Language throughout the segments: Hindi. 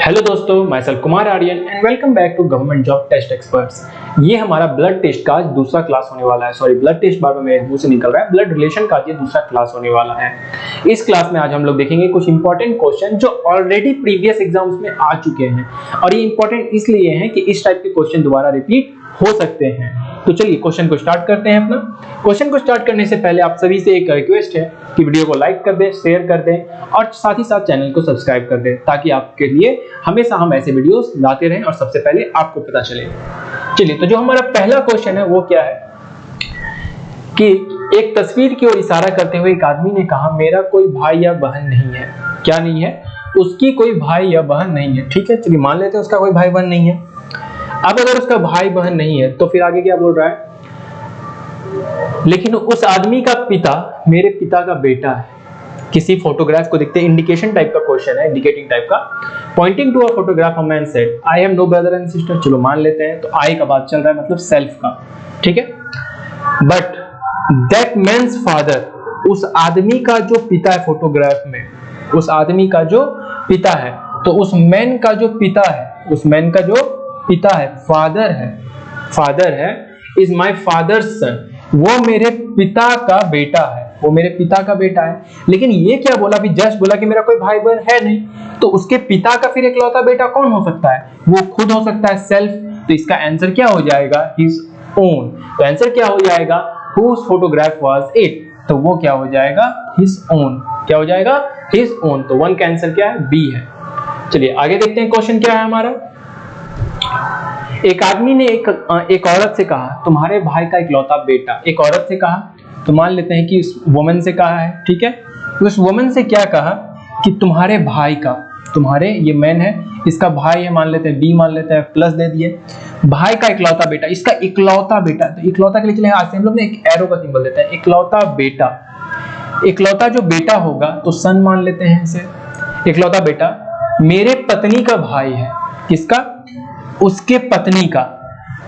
हेलो दोस्तों, myself Kumar Aryan and welcome back to government job test experts. ये हमारा ब्लड टेस्ट का दूसरा क्लास होने वाला है। सॉरी, ब्लड टेस्ट बार बार मेरे मुंह से निकल रहा है। ब्लड रिलेशन का ये दूसरा क्लास होने वाला है। इस क्लास में आज हम लोग देखेंगे कुछ इंपॉर्टेंट क्वेश्चन जो ऑलरेडी प्रीवियस एग्जाम्स में आ चुके हैं, और ये इंपॉर्टेंट इसलिए हैं कि इस टाइप के क्वेश्चन दोबारा रिपीट हो सकते हैं। तो चलिए क्वेश्चन को स्टार्ट करते हैं। अपना क्वेश्चन को स्टार्ट करने से पहले आप सभी से एक रिक्वेस्ट है कि वीडियो को लाइक कर दें, शेयर कर दें और साथ ही साथ चैनल को सब्सक्राइब कर दें, ताकि आपके लिए हमेशा हम ऐसे वीडियोस लाते रहें और सबसे पहले आपको पता चले। चलिए, तो जो हमारा पहला क्वेश्चन है वो क्या है कि एक तस्वीर की ओर इशारा करते हुए एक आदमी ने कहा, मेरा कोई भाई या बहन नहीं है। क्या नहीं है? उसकी कोई भाई या बहन नहीं है। ठीक है, चलिए मान लेते हैं उसका कोई भाई बहन नहीं है। अब अगर उसका भाई बहन नहीं है तो फिर आगे क्या बोल रहा है? लेकिन उस आदमी का पिता मेरे पिता का बेटा है। किसी फोटोग्राफ को देखते हैं, इंडिकेशन टाइप का क्वेश्चन है, इंडिकेटिंग टाइप का। Pointing to a photograph a man said, I have no brother and sister. चलो मान लेते हैं, तो आई का बात चल रहा है, मतलब सेल्फ का। ठीक है, बट दैट मैन्स फादर, उस आदमी का जो पिता है फोटोग्राफ में, उस आदमी का जो पिता है, तो उस मैन का जो पिता है, उस मैन का जो पिता है, फादर है, इज माई फादर्स सन, वो मेरे पिता का बेटा है, वो मेरे पिता का बेटा है। लेकिन ये क्या बोला? अभी जस्ट बोला कि मेरा कोई भाई बहन है नहीं, तो उसके पिता का फिर इकलौता बेटा कौन हो सकता है? वो खुद हो सकता है, सेल्फ। तो इसका आंसर क्या हो जाएगा? His own. तो आंसर क्या हो जाएगा? हुज फोटोग्राफ वाज इट, तो वो क्या हो जाएगा? His own. क्या हो जाएगा? His own. तो वन का आंसर क्या है? बी है। चलिए आगे देखते हैं, क्वेश्चन क्या है हमारा। एक आदमी ने एक औरत से कहा, तुम्हारे भाई का इकलौता बेटा। एक औरत से कहा, तो मान लेते हैं कि उस वुमन से कहा है। ठीक है, तो उस वुमन से क्या कहा कि तुम्हारे भाई का, तुम्हारे ये मैन है, इसका भाई है, मान लेते हैं बी, मान लेते हैं प्लस दे दिए, भाई का इकलौता बेटा, इसका इकलौता बेटा। तो इकलौता के लिए चले आज से हम लोग ने एक एरो का सिंबल देते हैं, इकलौता बेटा। इकलौता जो बेटा होगा तो सन मान लेते हैं इसे। इकलौता बेटा मेरे पत्नी का भाई है। किसका? उसके पत्नी का,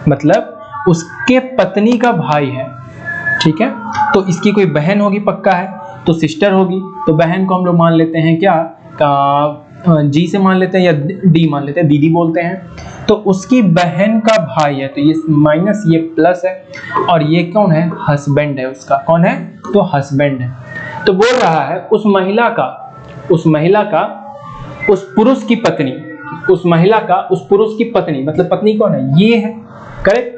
मतलब उसके पत्नी का भाई है। ठीक है, तो इसकी कोई बहन होगी, पक्का है, तो सिस्टर होगी। तो बहन को हम लोग मान लेते हैं क्या, जी से मान लेते हैं या डी मान लेते हैं, दीदी बोलते हैं। तो उसकी बहन का भाई है, तो ये माइनस ये प्लस है, और ये कौन है? हस्बैंड है उसका। कौन है? तो हस्बैंड है। तो बोल रहा है उस महिला का उस पुरुष की पत्नी, उस महिला का उस पुरुष की पत्नी, मतलब पत्नी कौन है? ये है, करेक्ट।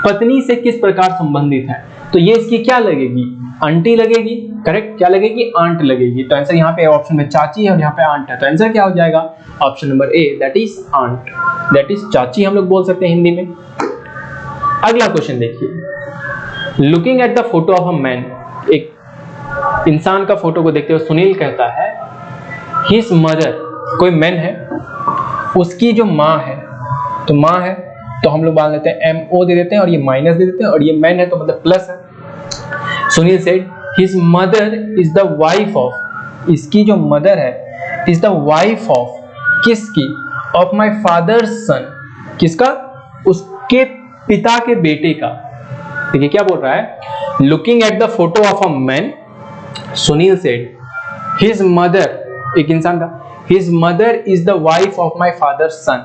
पत्नी से किस प्रकार संबंधित है? तो ये इसकी क्या लगेगी? आंटी लगेगी, करेक्ट। क्या लगेगी? आंट लगेगी। तो आंसर यहाँ पे ऑप्शन में चाची है और यहाँ पे आंट है, तो आंसर क्या हो जाएगा? Option number A, that is aunt, that is चाची हम लोग बोल सकते हैं हिंदी में। अगला क्वेश्चन देखिए, looking at the photo of a man, एक इंसान का फोटो को देखते हुए सुनील कहता है, हिज मदर, कोई मैन है, उसकी जो माँ है, तो माँ है, तो हम लोग मान लेते हैं एम ओ दे देते हैं और ये माइनस दे देते हैं, और ये मैन है तो मतलब प्लस है। Sunil said his mother is the wife of, इसकी जो मदर है इज द वाइफ ऑफ, किसकी? ऑफ माय फादर्स सन, किसका? उसके पिता के बेटे का। देखिए क्या बोल रहा है, looking at the photo of a man, Sunil said his mother, एक इंसान का, his mother is the wife of my father's son.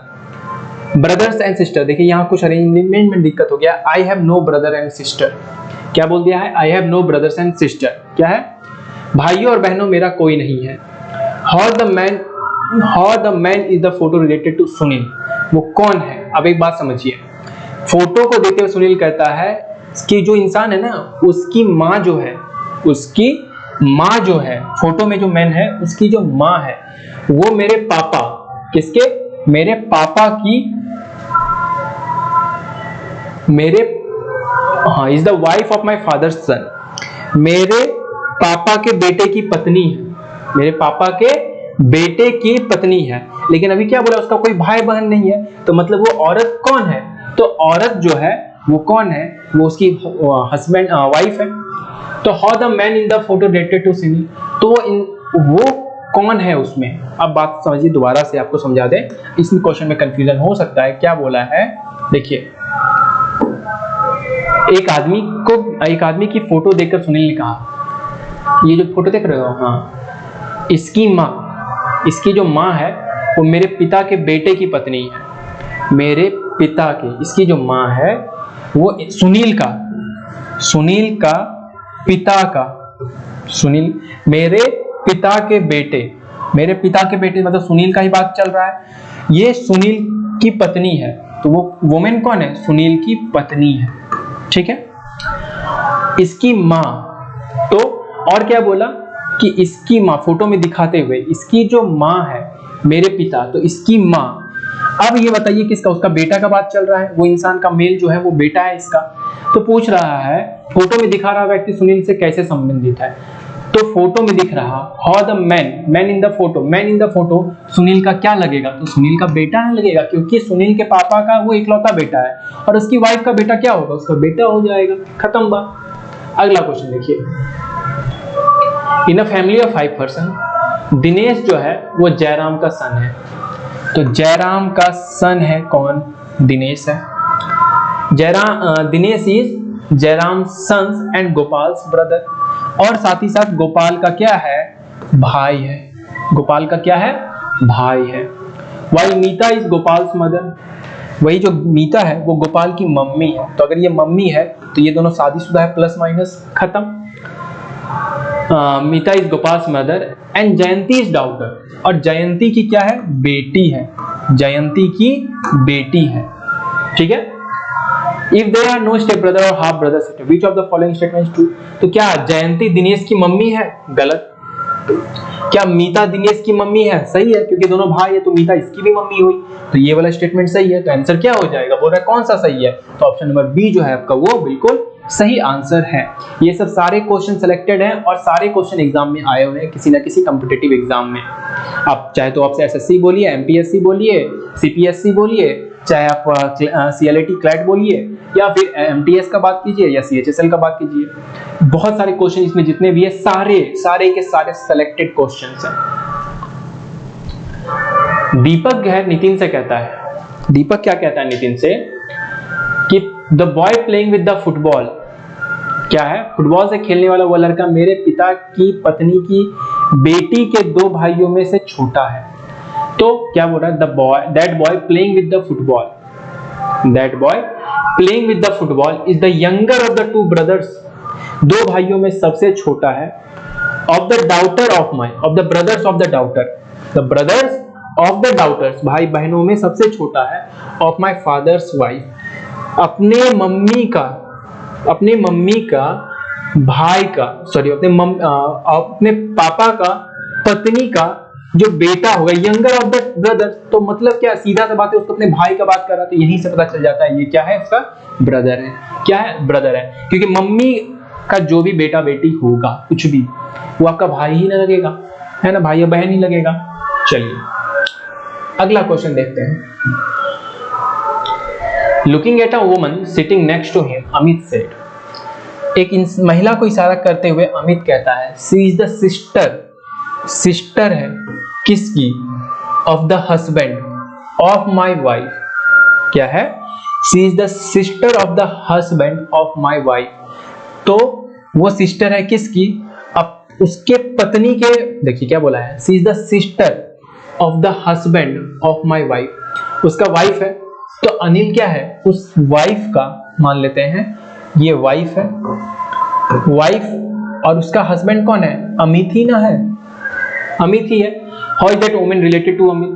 Brothers and sister, देखिए यहाँ कुछ अरेंजमेंट में दिक्कत हो गया। I have no brother and sister, क्या बोल दिया है? I have no brothers and sister. क्या है? भाइयों और बहनों मेरा कोई नहीं है। How the man is the photo related to Sunil, वो कौन है? अब एक बात समझिए, फोटो को देखते हुए सुनील कहता है कि जो इंसान है ना, उसकी माँ जो है, उसकी माँ जो है, फोटो में जो मैन है उसकी जो माँ है, वो मेरे पापा, किसके? मेरे पापा की, is the wife of my father's son, मेरे पापा के बेटे की पत्नी है, मेरे पापा के बेटे की पत्नी है। लेकिन अभी क्या बोला? उसका कोई भाई बहन नहीं है, तो मतलब वो औरत कौन है? तो औरत जो है वो कौन है? वो उसकी हस्बैंड, वाइफ है। तो how the man in the photo related to Sunil, तो वो कौन है उसमें? अब बात समझिए, दोबारा से आपको समझा दें, इसमें क्वेश्चन में कंफ्यूजन हो सकता है। क्या बोला है? देखिए, एक आदमी की फोटो देखकर सुनील ने कहा, ये जो फोटो देख रहे हो, हाँ, इसकी माँ, इसकी जो माँ है वो मेरे पिता के बेटे की पत्नी है। मेरे पिता की, इसकी जो माँ है वो सुनील का पिता का, सुनील मेरे पिता के बेटे मतलब सुनील का ही बात चल रहा है। ये सुनील की पत्नी है, तो वो वुमेन कौन है? सुनील की पत्नी है, ठीक है। इसकी माँ, तो और क्या बोला कि इसकी माँ, फोटो में दिखाते हुए इसकी जो माँ है मेरे पिता, तो इसकी माँ। अब ये बताइए किसका? उसका बेटा का बात चल रहा है, वो इंसान का मेल जो है वो बेटा है इसका। तो पूछ रहा है फोटो में दिखा रहा व्यक्ति सुनील से कैसे संबंधित है? तो फोटो में दिख रहा how the man in the photo Sunil का क्या लगेगा? तो सुनील का बेटा लगेगा, क्योंकि सुनील के पापा का वो इकलौता बेटा है, और उसकी वाइफ का बेटा क्या होगा? उसका बेटा हो जाएगा, खत्म बात। अगला क्वेश्चन देखिए, in a family of 5 person, Dinesh जो है वो जयराम का सन है। तो जयराम का सन है कौन? दिनेश है। Dinesh is Jayram sons and Gopal's brother, और साथ ही साथ गोपाल का क्या है? भाई है। गोपाल का क्या है? भाई है। While Meeta is Gopal's mother, वही जो मीता है वो गोपाल की मम्मी है। तो अगर ये मम्मी है तो ये दोनों शादीशुदा है, प्लस माइनस खत्म। Meeta is Gopal's mother and Jayanti is daughter, और जयंती की क्या है? बेटी है। जयंती की बेटी है, ठीक है। If there are no step brother or half brother sister, which of the following statements true? तो क्या जयंती दिनेश की मम्मी है? गलत। क्या मीता दिनेश की मम्मी है? सही है, क्योंकि दोनों भाई है तो मीता इसकी भी मम्मी हुई, तो ये वाला स्टेटमेंट सही है। तो आंसर क्या हो जाएगा? बोल रहा है कौन सा सही है? तो ऑप्शन नंबर बी जो है आपका वो बिल्कुल सही आंसर है। ये सब सारे क्वेश्चन सिलेक्टेड हैं और सारे क्वेश्चन एग्जाम में आए हुए हैं, किसी ना किसी कॉम्पिटिटिव एग्जाम में। आप चाहे तो आपसे एसएससी बोलिए, एमपीएससी बोलिए, सीपीएससी बोलिए, चाहे आप सीएलएटी क्लैट बोलिए, या फिर एमटीएस का बात कीजिए या सीएचएसएल का बात कीजिए, बहुत सारे क्वेश्चन इसमें जितने भी है सारे के सारे सिलेक्टेड क्वेश्चंस हैं। दीपक है नितिन से कहता है, दीपक क्या कहता है नितिन से कि the boy playing with the football, क्या है? फुटबॉल से खेलने वाला वो लड़का मेरे पिता की पत्नी की बेटी के 2 भाइयों में से छोटा है। तो क्या बोल रहा है? That boy playing with the football, that boy playing with the football is the younger of the 2 brothers, 2 भाइयों में सबसे छोटा है। Of the daughter of my, of the brothers of the daughter, the brothers of the daughters, भाई बहनों में सबसे छोटा है। ऑफ माई फादर्स वाइफ, अपने मम्मी का भाई का, सॉरी अपने पापा का पत्नी का जो बेटा होगा, यंगर ऑफ द ब्रदर्स। तो मतलब क्या? सीधा सा बात है, उसको अपने भाई का बात कर रहा, तो यहीं से पता चल जाता है ये क्या है? इसका ब्रदर है। क्या है? ब्रदर है, क्योंकि मम्मी का जो भी बेटा बेटी होगा कुछ भी, वो आपका भाई ही ना लगेगा, है ना, भाई या बहन ही लगेगा। चलिए अगला क्वेश्चन देखते हैं। Looking at a woman sitting next to him, Amit said, एक महिला को इशारा करते हुए अमित कहता है शी इज द सिस्टर है किसकी? Of the husband of my wife. क्या है? She is the sister of the husband of my wife. तो वो सिस्टर है किसकी? अब उसके पत्नी के, देखिए क्या बोला है, she is the sister of the husband of my wife, उसका वाइफ है। तो अनिल क्या है? उस वाइफ का, मान लेते हैं ये वाइफ है, वाइफ, और उसका हस्बैंड कौन है? अमित ही ना है, अमित ही है। How is that woman related to Amit?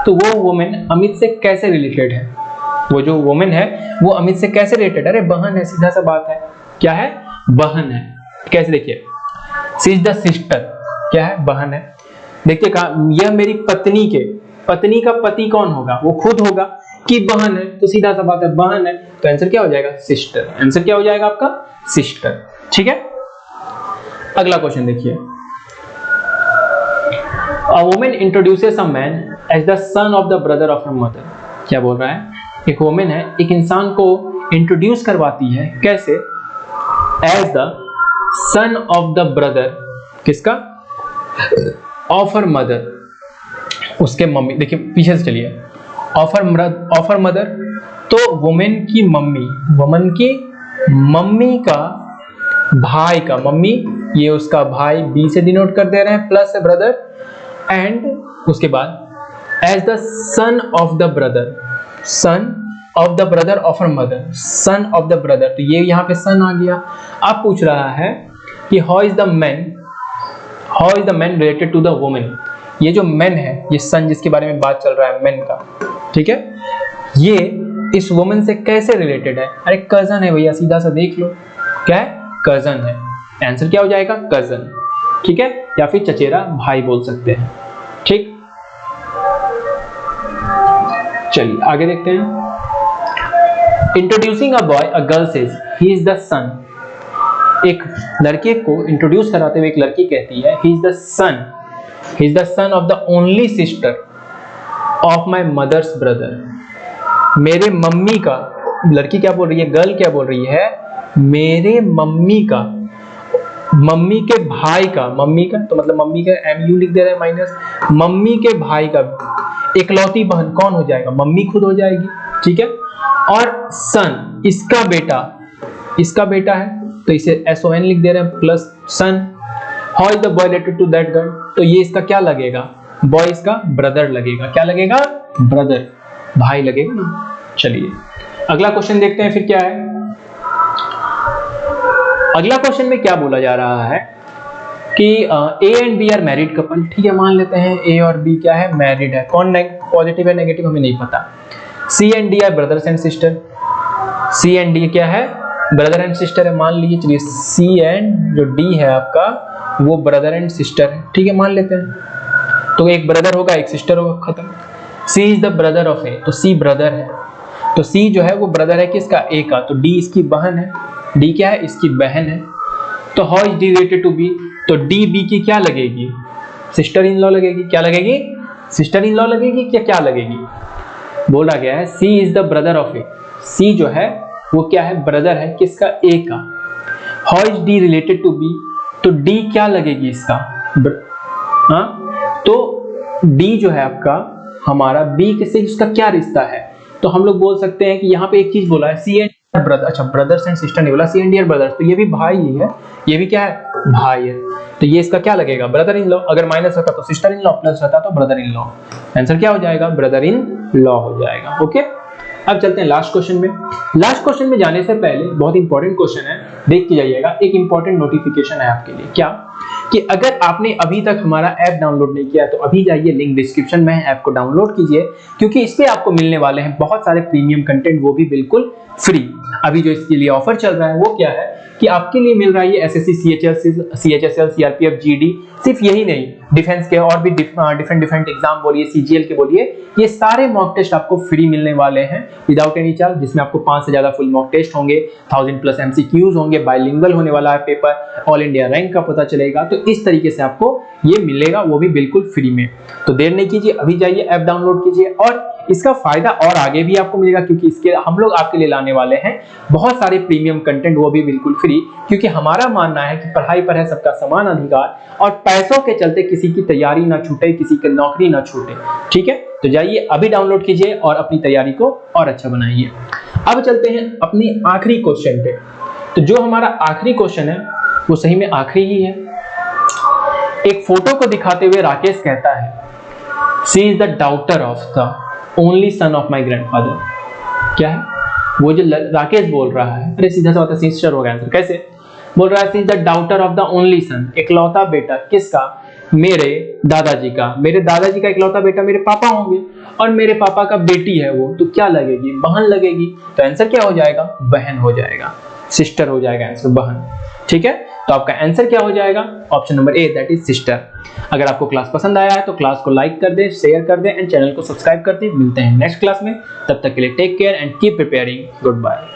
तो वो वुमन अमित से कैसे रिलेटेड है? वो जो वुमन है वो अमित से कैसे रिलेटेड? अरे बहन है, सीधा सा बात है। क्या है? बहन है। कैसे? देखिए, शी इज द सिस्टर, क्या है? बहन है। देखिए कहा, यह मेरी पत्नी के, पत्नी का पति कौन होगा? वो खुद होगा कि बहन है, तो सीधा सा बात है, बहन है, तो आंसर क्या हो जाएगा? सिस्टर। आंसर क्या हो जाएगा आपका? सिस्टर। ठीक है, अगला क्वेश्चन देखिए। A woman introduces a man as the son of the brother of her mother. क्या बोल रहा है? एक वुमेन है, एक इंसान को इंट्रोड्यूस करवाती है, कैसे? As the son of the brother, किसका? Of her mother, उसके मम्मी। देखिए पीछे से चलिए, ऑफ हर मदर, तो वुमेन की मम्मी, वुमन की मम्मी का भाई का, मम्मी ये उसका भाई, बी से डिनोट कर दे रहे हैं, प्लस है ब्रदर, एंड उसके बाद as the son of the brother, son of the brother of her mother, son of the brother, तो ये यहाँ पे सन आ गया। अब पूछ रहा है कि how is the man related to the woman, ये जो मैन है, ये सन जिसके बारे में बात चल रहा है मैन का, ठीक है, ये इस वुमेन से कैसे रिलेटेड है? अरे कजन है भैया, सीधा सा देख लो, क्या है? कजन है। आंसर क्या हो जाएगा? कजन, ठीक है, या फिर चचेरा भाई बोल सकते हैं, ठीक। चलिए आगे देखते हैं। Introducing a boy a girl says he is the son, एक लड़के को इंट्रोड्यूस कराते हुए एक लड़की कहती है he is the son of the only sister of my mother's brother, मेरे मम्मी का, लड़की क्या बोल रही है, गर्ल क्या बोल रही है, मेरे मम्मी का, मम्मी के भाई का, मम्मी का तो मतलब मम्मी का MU लिख दे रहे हैं माइनस, मम्मी के भाई का इकलौती बहन कौन हो जाएगा? मम्मी खुद हो जाएगी, ठीक है। और सन इसका बेटा है तो इसे SON लिख दे रहे हैं plus son. How is the boy related to that girl, तो ये इसका क्या लगेगा? बॉय इसका ब्रदर लगेगा, क्या लगेगा? ब्रदर, भाई लगेगा ना। चलिए अगला क्वेश्चन देखते हैं फिर क्या है। अगला क्वेश्चन में क्या बोला जा रहा है कि A and B are married couple, ठीक है, मान लेते हैं A और B क्या है? मैरिड है। कौन पॉजिटिव है नेगेटिव हमें नहीं पता। C and D are brothers and sister, C and D क्या है? ब्रदर एंड सिस्टर है, मान लीजिए। चलिए C एंड जो D है आपका वो ब्रदर एंड सिस्टर है, ठीक है, मान लेते हैं। तो एक ब्रदर होगा एक सिस्टर होगा, खत्म। C is the brother of A, तो C ब्रदर है, तो C जो है वो ब्रदर है किसका? A का, तो D इसकी बहन है, D क्या है? इसकी बहन है। तो how is D related to B, तो D B की क्या लगेगी? सिस्टर इन लॉ लगेगी। क्या लगेगी? सिस्टर इन लॉ लगेगी। क्या लगेगी? बोला गया है C is the brother of A, C जो है वो क्या है? ब्रदर है किसका? A का। How is D related to B, तो D क्या लगेगी इसका? तो D जो है आपका हमारा B से उसका क्या रिश्ता है? तो हम लोग बोल सकते हैं कि यहाँ पे एक चीज बोला है C एंड ब्रदर, अच्छा ब्रदर्स एंड सिस्टर नहीं बोला, C एंड ब्रदर्स, तो ये भी भाई ही है, ये भी क्या है? भाई है। तो ये इसका क्या लगेगा? Brother in law. अगर माइनस रहता तो सिस्टर इन लॉ, प्लस रहता तो ब्रदर इन लॉ। आंसर क्या हो जाएगा? ब्रदर इन लॉ हो जाएगा। ओके, अब चलते हैं लास्ट क्वेश्चन में। लास्ट क्वेश्चन में जाने से पहले बहुत इंपॉर्टेंट क्वेश्चन है, देख के जाइएगा। एक इंपॉर्टेंट नोटिफिकेशन है आपके लिए, क्या कि अगर आपने अभी तक हमारा ऐप डाउनलोड नहीं किया तो अभी जाइए, लिंक डिस्क्रिप्शन में है, ऐप को डाउनलोड कीजिए, क्योंकि इस पे आपको मिलने वाले हैं बहुत सारे प्रीमियम कंटेंट, वो भी बिल्कुल फ्री। अभी जो इसके लिए ऑफर चल रहा है वो क्या है कि आपके लिए मिल रहा है ये SSC, CHSL, CRPF, GD, सिर्फ यही नहीं, डिफेंस के और भी डिफरेंट एग्जाम बोलिए, CGL के बोलिए, ये सारे मॉक टेस्ट आपको फ्री मिलने वाले हैं विदाउट एनी चार्ज, जिसमें आपको 5 से ज्यादा फुल मॉक टेस्ट होंगे, 1000+ MCQs होंगे, बाइलिंगुअल होने वाला है पेपर, ऑल इंडिया रैंक का पता चलेगा। तो इस तरीके से आपको ये मिलेगा, वो भी बिल्कुल फ्री में। तो देर नहीं कीजिए, अभी जाइए ऐप डाउनलोड कीजिए, और इसका फायदा और आगे भी आपको मिलेगा, क्योंकि इसके हम लोग आपके लिए लाने वाले हैं बहुत सारे प्रीमियम कंटेंट, वो भी बिल्कुल फ्री, क्योंकि हमारा मानना है कि पढ़ाई पर है सबका समान अधिकार, और पैसों के चलते किसी की तैयारी ना छूटे, किसी की नौकरी ना छूटे। ठीक है, तो जाइए अभी डाउनलोड कीजिए और अपनी तैयारी को और अच्छा बनाइए। अब चलते हैं अपनी आखिरी क्वेश्चन पे। तो जो हमारा आखिरी क्वेश्चन है वो सही में आखिरी ही है। एक फोटो को दिखाते हुए राकेश कहता है she is the daughter of the only son of my grandfather. क्या है वो जो राकेश बोल रहा है? अरे सीधा सा होता सिस्टर होगा आंसर। कैसे बोल रहा है? She is the daughter of the only son, इकलौता बेटा किसका? मेरे दादाजी का। मेरे दादाजी का इकलौता बेटा मेरे पापा होंगे, और मेरे पापा का बेटी है वो, तो क्या लगेगी? बहन लगेगी। तो आंसर क्या हो जाएगा? बहन हो जाएगा, सिस्टर हो जाएगा आंसर, बहन। ठीक है, तो आपका आंसर क्या हो जाएगा? Option number A, that is sister. अगर आपको क्लास पसंद आया है तो क्लास को लाइक कर दे, शेयर कर दे एंड चैनल को सब्सक्राइब कर दे। मिलते हैं नेक्स्ट क्लास में, तब तक के लिए take care and keep preparing. Good bye.